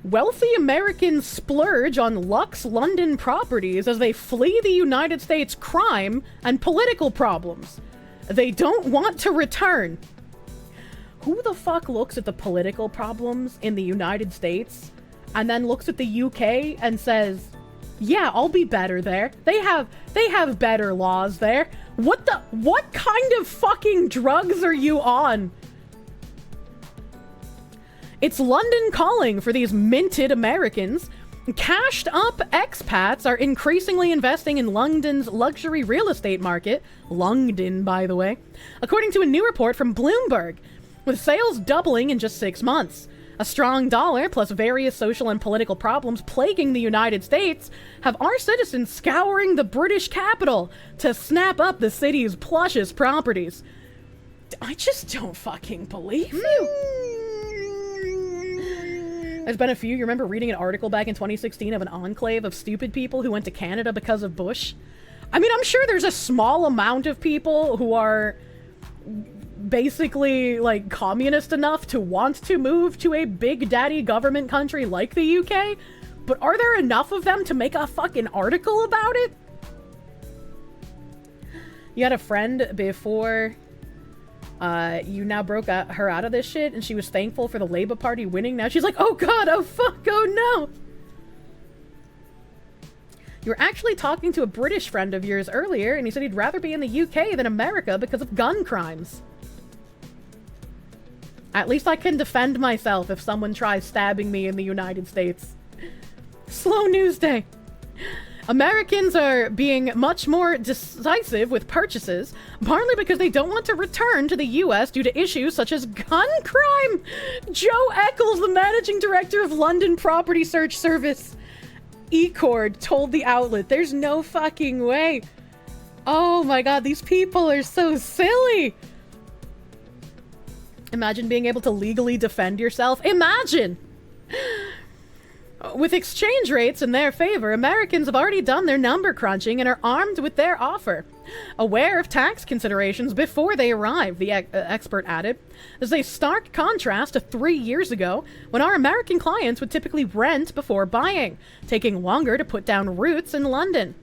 Wealthy Americans splurge on luxe London properties as they flee the United States crime and political problems. They don't want to return. Who the fuck looks at the political problems in the United States and then looks at the UK and says, yeah, I'll be better there. They have better laws there. What kind of fucking drugs are you on? It's London calling for these minted Americans. Cashed up expats are increasingly investing in London's luxury real estate market. London, by the way. According to a new report from Bloomberg, with sales doubling in just 6 months. A strong dollar, plus various social and political problems plaguing the United States, have our citizens scouring the British capital to snap up the city's plushest properties. I just don't fucking believe you. There's been a few. You remember reading an article back in 2016 of an enclave of stupid people who went to Canada because of Bush? I mean, I'm sure there's a small amount of people who are basically, like, communist enough to want to move to a big daddy government country like the UK, but are there enough of them to make a fucking article about it? You had a friend before you now broke her out of this shit, and she was thankful for the Labour Party winning. Now she's like, oh god, oh fuck, oh no. You were actually talking to a British friend of yours earlier, and he said he'd rather be in the UK than America because of gun crimes. At least I can defend myself if someone tries stabbing me in the United States. Slow news day. Americans are being much more decisive with purchases, partly because they don't want to return to the US due to issues such as gun crime. Joe Eccles, the managing director of London property search service Ecord, told the outlet, there's no fucking way. Oh my god, these people are so silly. Imagine being able to legally defend yourself. Imagine! With exchange rates in their favor, Americans have already done their number crunching and are armed with their offer. Aware of tax considerations before they arrive, the expert added. This is a stark contrast to 3 years ago, when our American clients would typically rent before buying, taking longer to put down roots in London.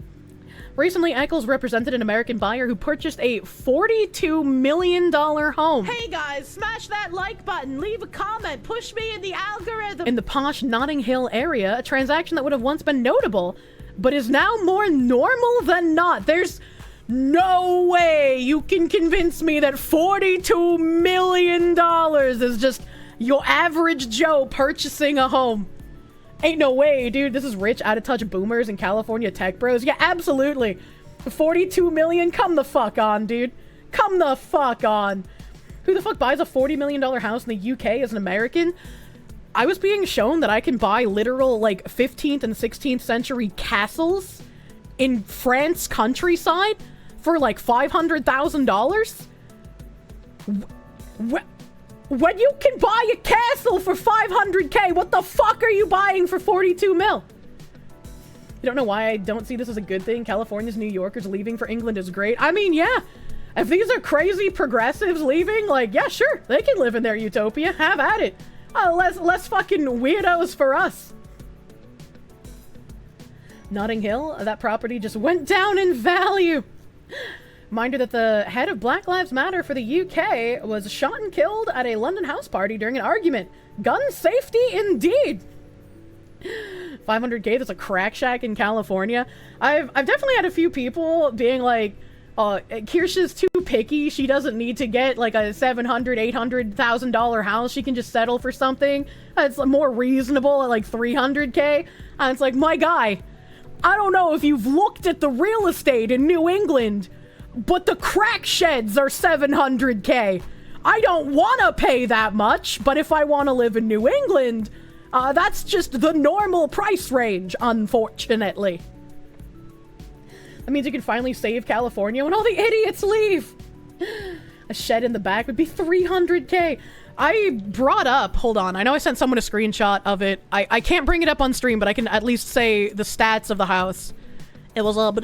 Recently, Eccles represented an American buyer who purchased a $42 million home. Hey guys, smash that like button, leave a comment, push me in the algorithm. In the posh Notting Hill area, a transaction that would have once been notable, but is now more normal than not. There's no way you can convince me that $42 million is just your average Joe purchasing a home. Ain't no way, dude. This is rich, out-of-touch boomers and California tech bros. Yeah, absolutely. 42 million? Come the fuck on, dude. Come the fuck on. Who the fuck buys a $40 million house in the UK as an American? I was being shown that I can buy literal, like, 15th and 16th century castles in France countryside for, like, $500,000? When you can buy a castle for 500k, what the fuck are you buying for 42 mil? You don't know why I don't see this as a good thing. California's New Yorkers leaving for England is great. I mean, yeah. If these are crazy progressives leaving, like, yeah, sure. They can live in their utopia. Have at it. Less fucking weirdos for us. Notting Hill, that property just went down in value. Reminder that the head of Black Lives Matter for the UK was shot and killed at a London house party during an argument. Gun safety indeed. 500k, that's a crack shack in California. I've definitely had a few people being like, Kirsche's too picky. She doesn't need to get like a $700,000, $800,000 house. She can just settle for something that's more reasonable at like 300k. And it's like, my guy, I don't know if you've looked at the real estate in New England, but the crack sheds are 700k. I don't want to pay that much, but if I want to live in New England, that's just the normal price range, unfortunately. That means you can finally save California when all the idiots leave. A shed in the back would be 300k. I brought up, hold on, I know I sent someone a screenshot of it. I can't bring it up on stream, but I can at least say the stats of the house. It was a... What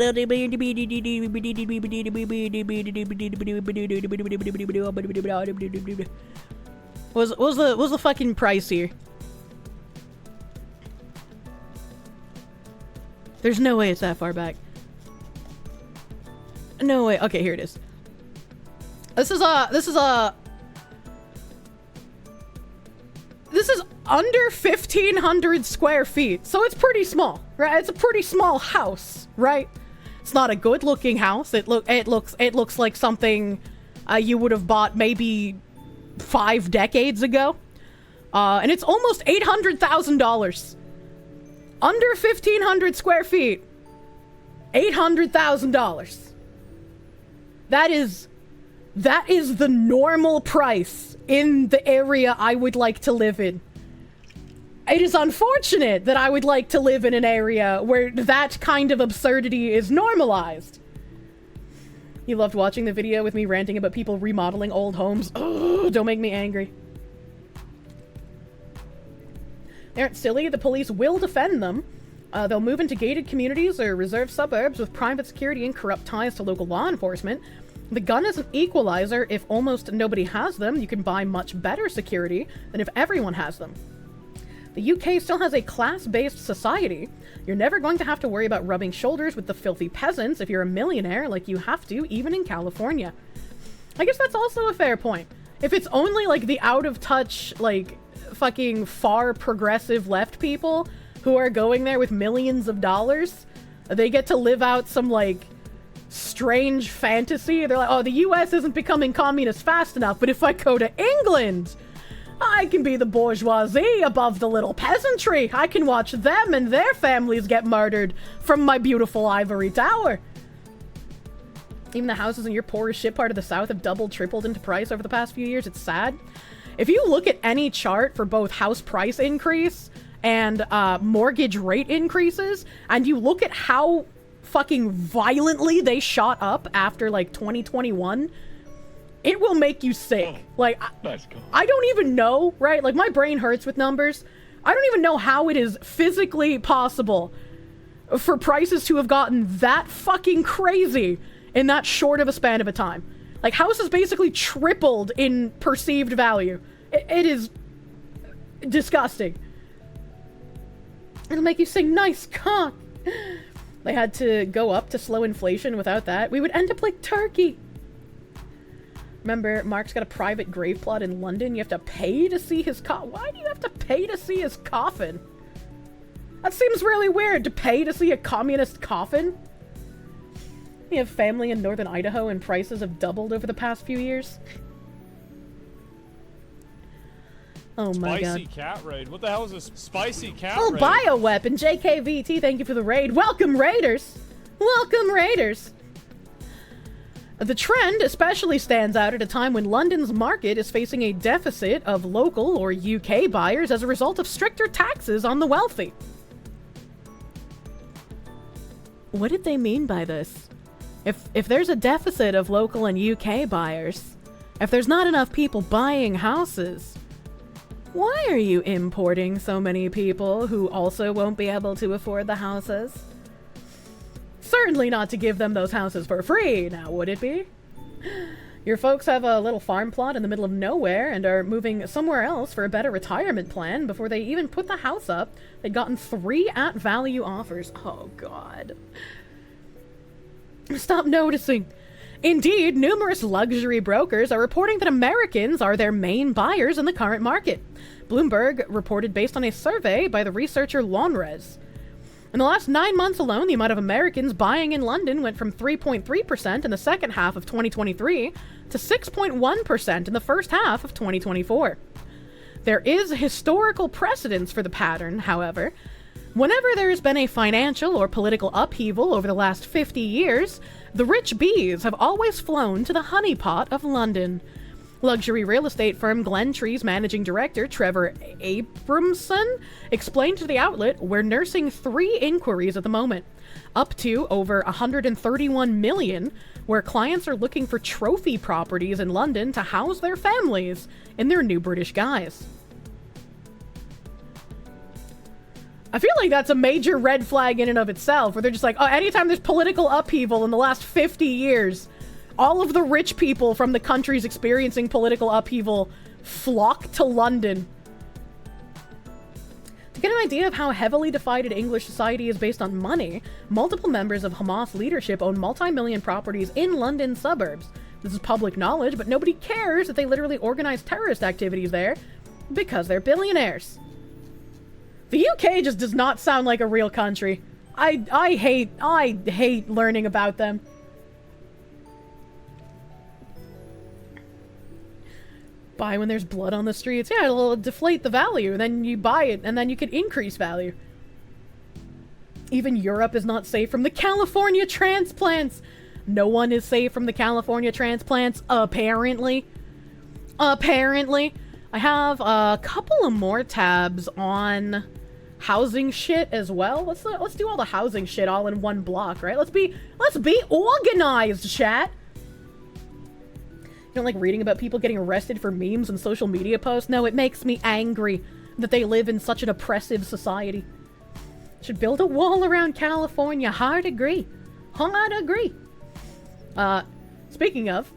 was the fucking price here? There's no way it's that far back. No way. Okay, here it is. This is under 1,500 square feet, so it's pretty small, right? It's a pretty small house, right? It's not a good-looking house. It looks like something you would have bought maybe 5 decades ago, and it's almost $800,000. Under 1,500 square feet, $800,000. That is the normal price in the area I would like to live in. It is unfortunate that I would like to live in an area where that kind of absurdity is normalized. You loved watching the video with me ranting about people remodeling old homes. Ugh, don't make me angry. They aren't silly. The police will defend them. They'll move into gated communities or reserved suburbs with private security and corrupt ties to local law enforcement. The gun is an equalizer. If almost nobody has them, you can buy much better security than if everyone has them. The UK still has a class-based society. You're never going to have to worry about rubbing shoulders with the filthy peasants if you're a millionaire like you have to, even in California. I guess that's also a fair point. If it's only, like, the out-of-touch, like, fucking far progressive left people who are going there with millions of dollars, they get to live out some, like, strange fantasy. They're like, oh, the US isn't becoming communist fast enough, but if I go to England, I can be the bourgeoisie above the little peasantry. I can watch them and their families get murdered from my beautiful ivory tower. Even the houses in your poorest shit part of the South have doubled, tripled into price over the past few years. It's sad. If you look at any chart for both house price increase and mortgage rate increases, and you look at how fucking violently they shot up after, like, 2021, it will make you sick. Like, I don't even know, right? Like, my brain hurts with numbers. I don't even know how it is physically possible for prices to have gotten that fucking crazy in that short of a span of a time. Like, houses basically tripled in perceived value. It is disgusting. It'll make you sing, nice cock. They had to go up to slow inflation. Without that, we would end up like Turkey. Remember, Mark's got a private grave plot in London. You have to pay to see his Why do you have to pay to see his coffin? That seems really weird, to pay to see a communist coffin. We have family in northern Idaho and prices have doubled over the past few years. Oh my god. Spicy cat raid. What the hell is this spicy cat raid? Oh, bioweapon. JKVT, thank you for the raid. Welcome, Raiders. Welcome, Raiders. The trend especially stands out at a time when London's market is facing a deficit of local or UK buyers as a result of stricter taxes on the wealthy. What did they mean by this? If there's a deficit of local and UK buyers, if there's not enough people buying houses, why are you importing so many people who also won't be able to afford the houses? Certainly not to give them those houses for free, now would it be? Your folks have a little farm plot in the middle of nowhere and are moving somewhere else for a better retirement plan before they even put the house up. They'd gotten 3 at-value offers. Oh, God. Stop noticing. Indeed, numerous luxury brokers are reporting that Americans are their main buyers in the current market. Bloomberg reported based on a survey by the researcher Lonres. In the last 9 months alone, the amount of Americans buying in London went from 3.3% in the second half of 2023 to 6.1% in the first half of 2024. There is historical precedence for the pattern, however. Whenever there has been a financial or political upheaval over the last 50 years, the rich bees have always flown to the honeypot of London. Luxury real estate firm Glentree's managing director, Trevor Abramson, explained to the outlet, "We're nursing 3 inquiries at the moment, up to over 131 million, where clients are looking for trophy properties in London to house their families in their new British guise." I feel like that's a major red flag in and of itself, where they're just like, oh, anytime there's political upheaval in the last 50 years, all of the rich people from the countries experiencing political upheaval flock to London. To get an idea of how heavily divided English society is based on money, multiple members of Hamas leadership own multi-million properties in London suburbs. This is public knowledge, but nobody cares that they literally organize terrorist activities there because they're billionaires. The UK just does not sound like a real country. I hate learning about them. Buy when there's blood on the streets. Yeah, it'll deflate the value. Then you buy it, and then you can increase value. Even Europe is not safe from the California transplants. No one is safe from the California transplants, apparently. Apparently. I have a couple of more tabs on housing shit as well. Let's do all the housing shit all in one block, right? Let's be organized, chat. You don't like reading about people getting arrested for memes and social media posts? No, it makes me angry that they live in such an oppressive society. Should build a wall around California. Hard agree. Hard agree. Speaking of,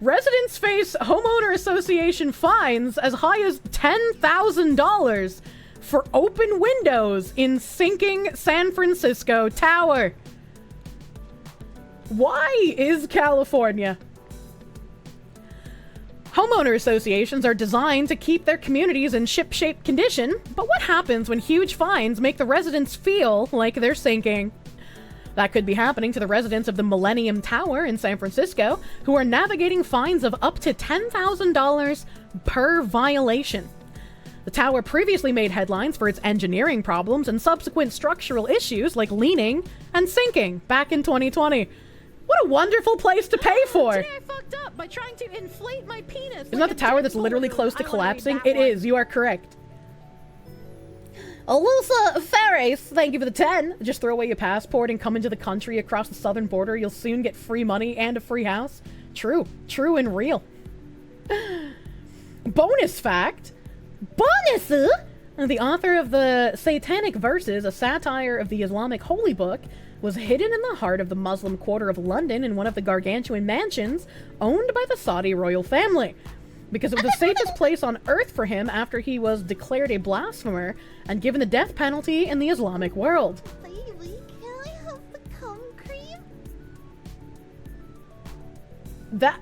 residents face homeowner association fines as high as $10,000 for open windows in sinking San Francisco tower. Why is California? Homeowner associations are designed to keep their communities in ship-shape condition, but what happens when huge fines make the residents feel like they're sinking? That could be happening to the residents of the Millennium Tower in San Francisco, who are navigating fines of up to $10,000 per violation. The tower previously made headlines for its engineering problems and subsequent structural issues like leaning and sinking back in 2020. What a wonderful place to pay for! Today I fucked up by trying to inflate my penis. Isn't that the tower that's literally close to collapsing? It is, you are correct. Alusa Ferris, thank you for the 10. Just throw away your passport and come into the country across the southern border. You'll soon get free money and a free house. True. True and real. Bonus fact. Bonus! The author of the Satanic Verses, a satire of the Islamic holy book, was hidden in the heart of the Muslim quarter of London in one of the gargantuan mansions owned by the Saudi royal family. Because it was the safest place on earth for him after he was declared a blasphemer and given the death penalty in the Islamic world. Baby, can I have the cum cream? That...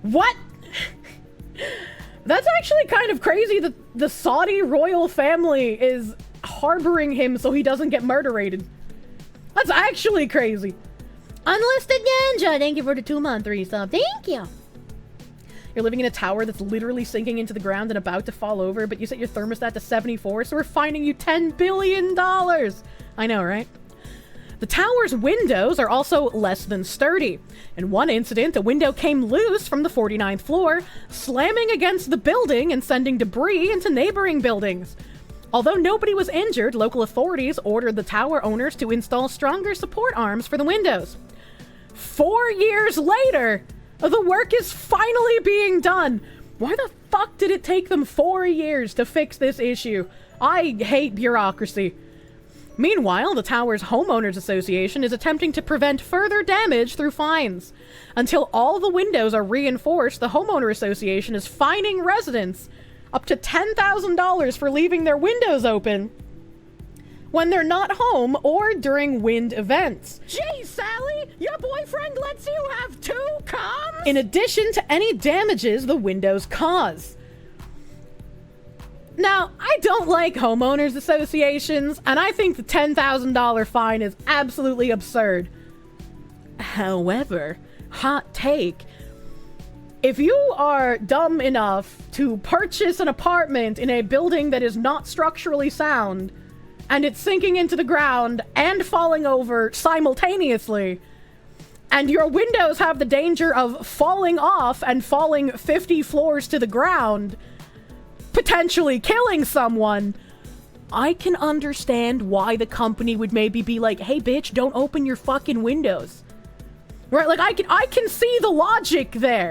What? That's actually kind of crazy that the Saudi royal family is harboring him so he doesn't get murderated. That's actually crazy. Unlisted Ninja, thank you for the 2-month resub. Thank you. You're living in a tower that's literally sinking into the ground and about to fall over, but you set your thermostat to 74, so we're fining you $10 billion. I know, right? The tower's windows are also less than sturdy. In one incident, a window came loose from the 49th floor, slamming against the building and sending debris into neighboring buildings. Although nobody was injured, local authorities ordered the tower owners to install stronger support arms for the windows. 4 years later, the work is finally being done. Why the fuck did it take them 4 years to fix this issue? I hate bureaucracy. Meanwhile, the tower's homeowners association is attempting to prevent further damage through fines. Until all the windows are reinforced, the homeowner association is fining residents up to $10,000 for leaving their windows open when they're not home or during wind events. Gee, Sally, your boyfriend lets you have 2 cums? In addition to any damages the windows cause. Now, I don't like homeowners associations, and I think the $10,000 fine is absolutely absurd. However, hot take, if you are dumb enough to purchase an apartment in a building that is not structurally sound, and it's sinking into the ground and falling over simultaneously, and your windows have the danger of falling off and falling 50 floors to the ground, potentially killing someone, I can understand why the company would maybe be like, hey bitch, don't open your fucking windows. Right, like I can see the logic there.